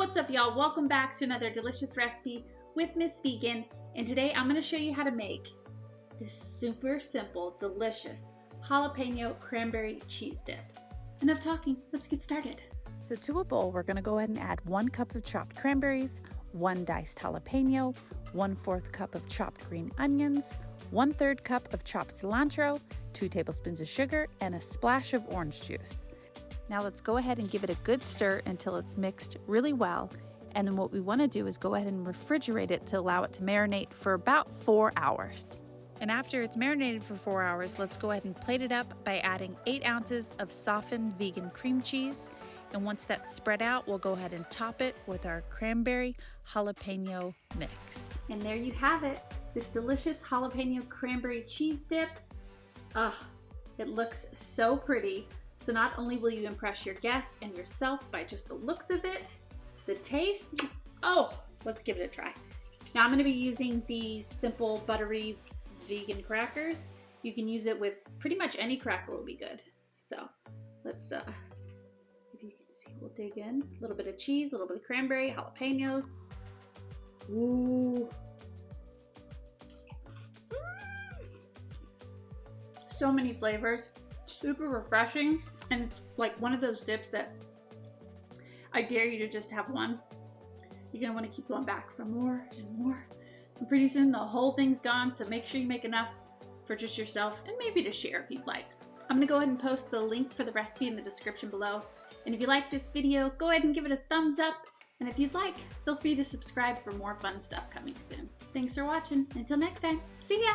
What's up, y'all? Welcome back to another delicious recipe with Miss Vegan, and today I'm going to show you how to make this super simple, delicious jalapeno cranberry cheese dip. Enough talking, let's get started. So to a bowl, we're going to go ahead and add 1 cup of chopped cranberries, 1 diced jalapeno, 1/4 cup of chopped green onions, 1/3 cup of chopped cilantro, 2 tablespoons of sugar, and a splash of orange juice. Now let's go ahead and give it a good stir until it's mixed really well. And then what we want to do is go ahead and refrigerate it to allow it to marinate for about 4 hours. And after it's marinated for 4 hours, let's go ahead and plate it up by adding 8 ounces of softened vegan cream cheese. And once that's spread out, we'll go ahead and top it with our cranberry jalapeno mix. And there you have it, this delicious jalapeno cranberry cheese dip. Ugh, it looks so pretty. So not only will you impress your guests and yourself by just the looks of it, the taste, oh, let's give it a try. Now I'm going to be using these simple buttery vegan crackers. You can use it with pretty much any cracker will be good. So let's, if you can see, we'll dig in. A little bit of cheese, a little bit of cranberry, jalapenos. Ooh. So many flavors. Super refreshing, and it's like one of those dips that I dare you to just have one. You're gonna want to keep going back for more and more, and pretty soon the whole thing's gone. So make sure you make enough for just yourself and maybe to share if you'd like. I'm gonna go ahead and post the link for the recipe in the description below, and if you like this video, go ahead and give it a thumbs up, and if you'd like, feel free to subscribe for more fun stuff coming soon. Thanks for watching. Until next time, see ya.